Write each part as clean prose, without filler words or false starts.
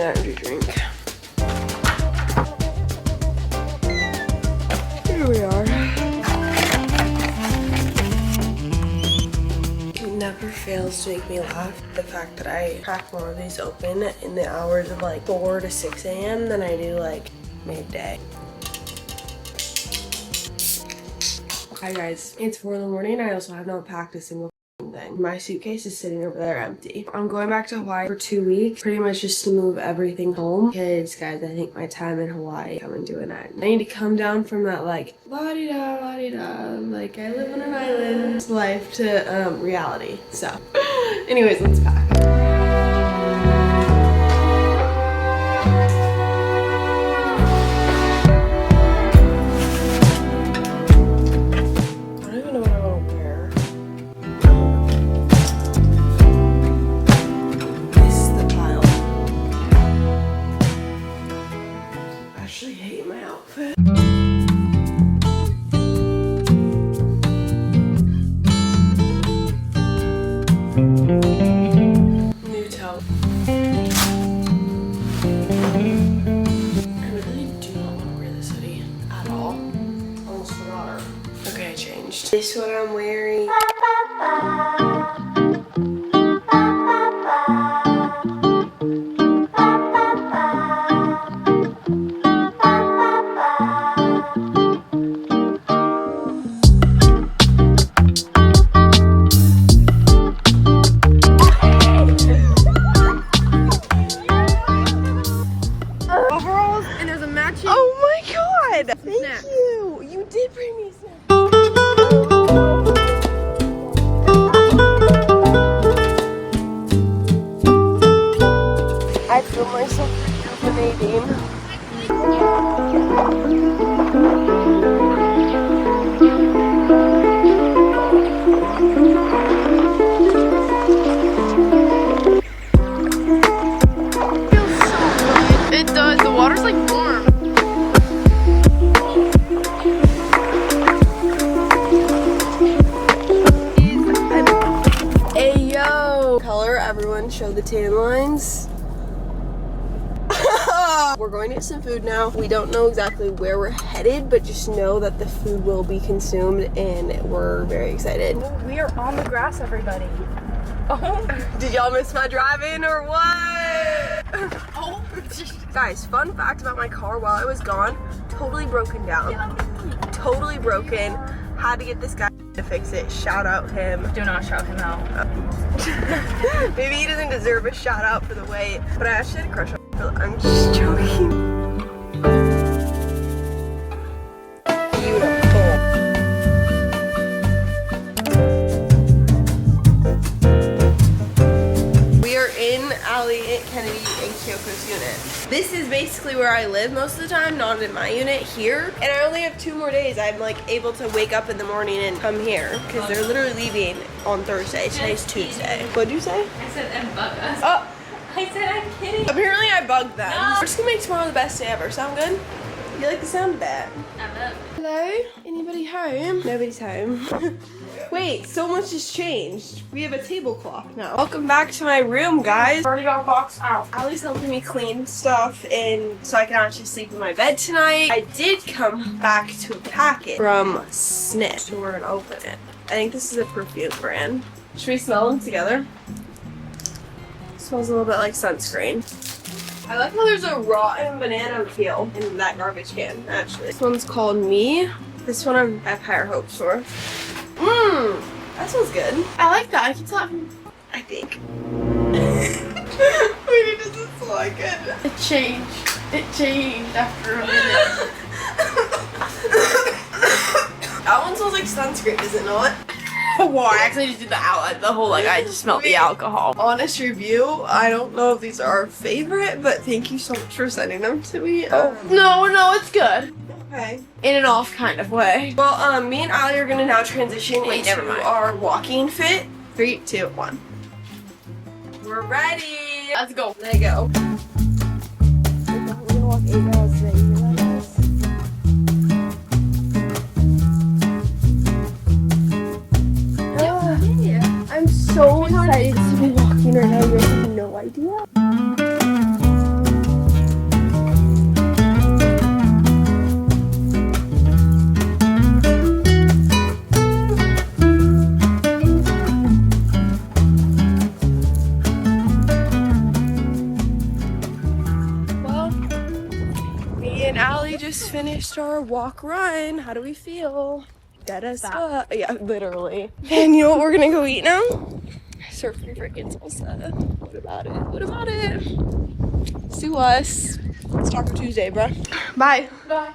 energy drink. Here we are. It never fails to make me laugh. The fact that I crack more of these open in the hours of like 4 to 6 a.m. than I do like midday. Hi guys, it's 4 in the morning. I also have not packed a single thing. My suitcase is sitting over there empty. I'm going back to Hawaii for 2 weeks, pretty much just to move everything home. Because guys, I think my time in Hawaii is coming to an end. I need to come down from that like la-di-da, la-di-da, like I live on an island life to reality. So anyways, let's pack. This is what I'm wearing. Overalls, and there's a matching. Oh my god! Thank you. You did bring me some. I feel myself rejuvenating. Feels so good. It does. The water's like warm. Ayo! Color, everyone show the tan lines. We're going to get some food now. We don't know exactly where we're headed, but just know that the food will be consumed and we're very excited. We are on the grass, everybody. Oh. Did y'all miss my drive-in or what? Oh. Guys, fun fact about my car while I was gone, totally broken down. Totally broken. Had to get this guy to fix it. Shout out him. Do not shout him out. Maybe he doesn't deserve a shout out for the way, but I actually had a crush on him. I'm just joking. Beautiful. We are in Ali, Kennedy, and Kyoko's unit. This is basically where I live most of the time, not in my unit here. And I only have 2 more days. I'm like able to wake up in the morning and come here because they're literally leaving on Thursday. Today's Tuesday. What'd you say? I said, and bug us. Oh. I said, I'm kidding. Apparently I bugged them. No. We're just gonna make tomorrow the best day ever. Sound good? You like the sound of that? I'm up. Hello? Anybody home? Nobody's home. Wait, so much has changed. We have a tablecloth now. Welcome back to my room, guys. Already got a box out. Allie's helping me clean stuff and so I can actually sleep in my bed tonight. I did come back to a packet from Snip, so we're gonna open it. I think this is a perfume brand. Should we smell them together? Smells a little bit like sunscreen. I like how there's a rotten banana peel in that garbage can, actually. This one's called Me. This one I have higher hopes for. Mmm, that smells good. I like that. I can tell. I think. Wait, it doesn't smell like good. It changed. It changed after a minute. That one smells like sunscreen, does it not? Well, I actually just did the outlet. The whole, like, I just smelled the alcohol. Honest review, I don't know if these are our favorite, but thank you so much for sending them to me. No, it's good. Okay. In an off kind of way. Well, me and Ali are gonna now transition never into mind. our walking fit. 3, 2, 1. We're ready. Let's go. There you go. We're gonna walk 8 miles today. You know that is? Yeah. I'm so excited to be walking right now. You have no idea. just finished our walk run. How do we feel? Dead as fuck. Yeah, literally. And you know what we're gonna go eat now? Surfing freaking salsa. What about it? What about it? Sue us. It's Taco Tuesday, bruh. Bye. Bye.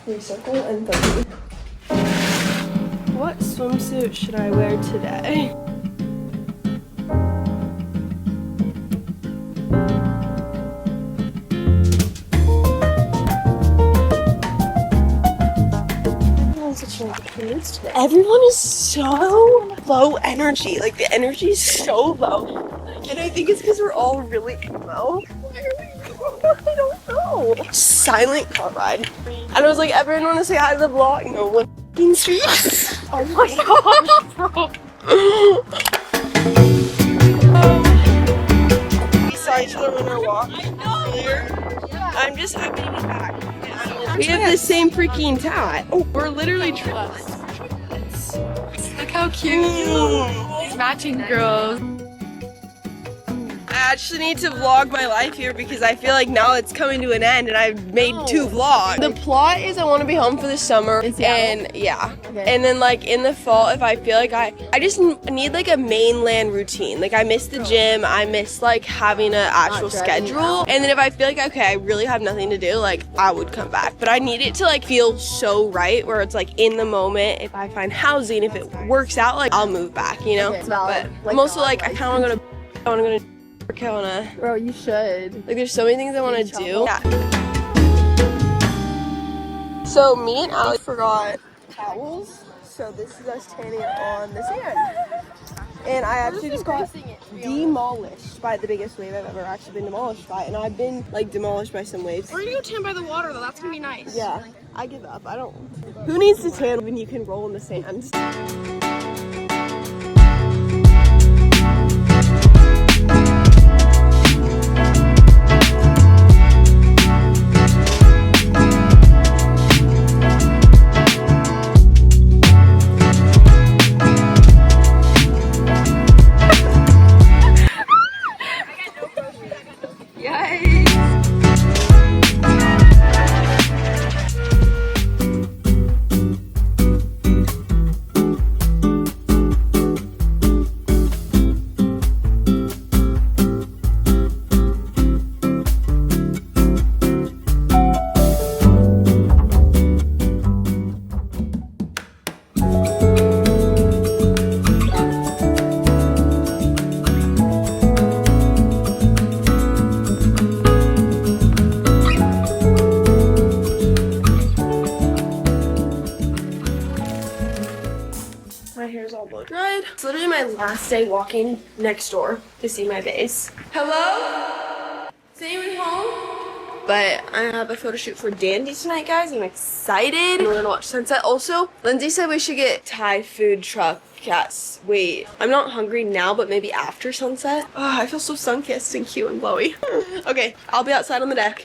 Recircle and 30. What swimsuit should I wear today? Everyone is so low energy. Like the energy is so low. And I think it's because we're all really emo. I don't know. Silent car ride. And I was like, everyone want to say hi to the vlog? No one f***ing streets. Oh my gosh, bro. We saw each other on our walk earlier. I'm just happy to be back. We have the same freaking tat. Oh, we're literally triplets. Look how cute. These matching girls. I actually need to vlog my life here because I feel like now it's coming to an end and I've made 2 vlogs. The plot is I want to be home for the summer and yeah. Okay. And then like in the fall if I feel like I just need like a mainland routine. Like I miss the gym, I miss like having an actual schedule. And then if I feel like okay, I really have nothing to do, like I would come back. But I need it to like feel so right where it's like in the moment. If I find housing, if it works out, like I'll move back, you know? Okay, but I'm also like I kind of want to go to Bro, you should. Like there's so many things I want to do. Yeah. So me and Alex forgot towels. So this is us tanning on the sand. And I actually just got demolished by the biggest wave I've ever actually been demolished by. And I've been like demolished by some waves. We're gonna go tan by the water though, that's gonna be nice. Yeah, I give up. I don't. Who needs to tan when you can roll in the sand? My hair's all blow dried. It's literally my last day walking next door to see my base. Hello? Is anyone home? But I have a photo shoot for Dandy tonight, guys. I'm excited. And we're gonna watch sunset. Also, Lindsay said we should get Thai food truck. Yes. Wait, I'm not hungry now, but maybe after sunset. Oh, I feel so sun-kissed and cute and glowy. Okay, I'll be outside on the deck.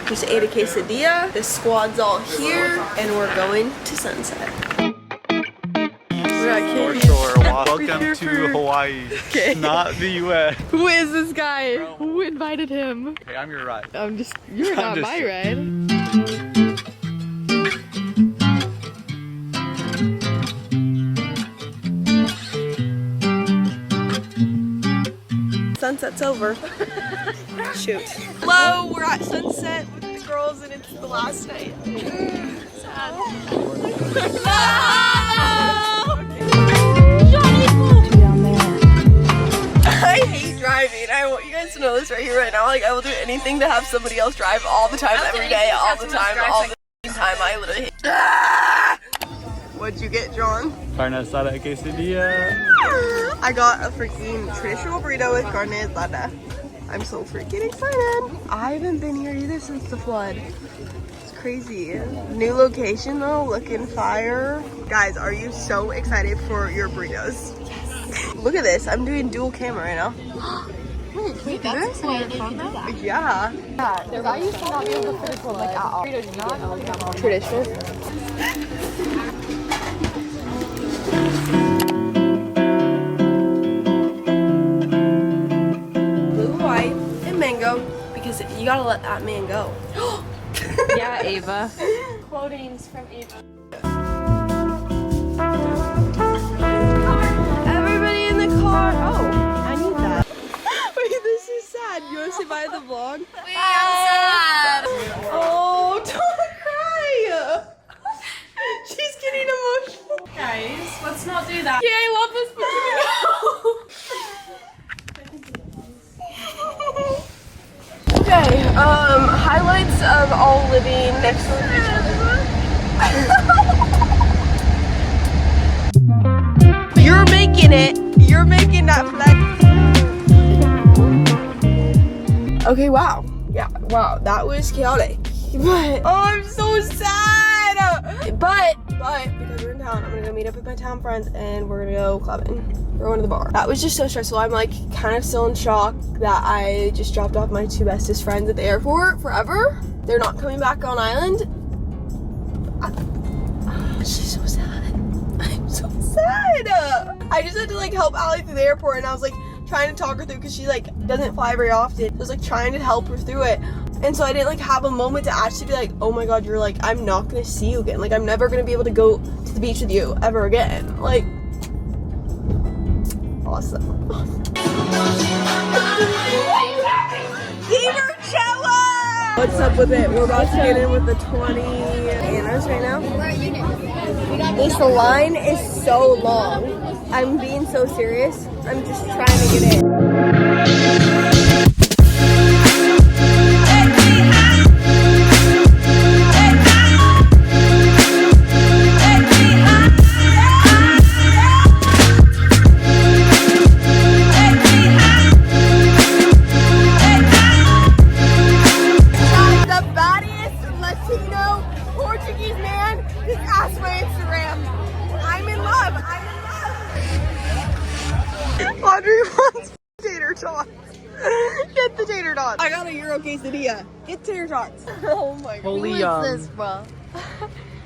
Just ate a quesadilla. The squad's all here, and we're going to sunset. For sure. Welcome to Hawaii, not the U.S. Who is this guy? Who invited him? Hey, I'm your ride. You're not my ride. Sunset's over. Shoot. Hello, we're at sunset with the girls and it's the last night. Sad. I hate driving. I want you guys to know this right here, right now. Like, I will do anything to have somebody else drive all the time, every day, all the time, all the time. I literally hate. What'd you get, John? Carne asada quesadilla. I got a freaking traditional burrito with carne asada. I'm so freaking excited. I haven't been here either since the flood. It's crazy. New location though, looking fire. Guys, are you so excited for your burritos? Yes. Look at this. I'm doing dual camera right now. Wait, that's why did you do that? Yeah. Because I used to not be able to fit one like at all. Traditional. Blue, white, and mango because you gotta let that man go. Yeah, Ava. Quotings from Ava. Everybody in the car. Oh, I need that. Wait, this is sad. You want to say bye to the vlog? Wait, I'm sad. Oh, don't cry. She's getting emotional. Guys, let's not do that. Yeah, I love this picture. Okay, highlights of all living next to each other. You're making it. You're making that flex. Okay, wow. Yeah, wow, that was chaotic. But, oh, I'm so sad. But, because we're in town, I'm gonna go meet up with my town friends and we're gonna go clubbing. We're going to the bar. That was just so stressful. I'm like kind of still in shock that I just dropped off my two bestest friends at the airport forever. They're not coming back on island. It's just so sad. I'm so sad. I just had to like help Allie through the airport and I was like trying to talk her through because she like doesn't fly very often. I was like trying to help her through it. And so I didn't like have a moment to actually be like, oh my god, you're like, I'm not gonna see you again. Like I'm never gonna be able to go to the beach with you ever again. Like, awesome. What's up with it? We're about to get in with the 20 Annas right now. This line is so long. I'm being so serious. I'm just trying to get in. Audrey wants tater tots. Get the tater tots. I got a Euro quesadilla. Get tater tots. Oh my god. Who is this, bro?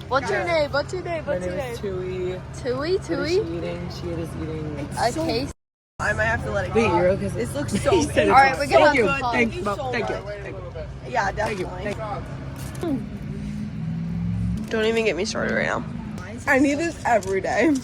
What's your name? What's your name? My name is Tui. Tui? What is she eating? She is eating. A case. I might have to let it go. Wait, Euro quesadilla. This looks so good. Alright, we're gonna have fun. Thank you. Yeah, definitely. Don't even get me started right now. I need this every day.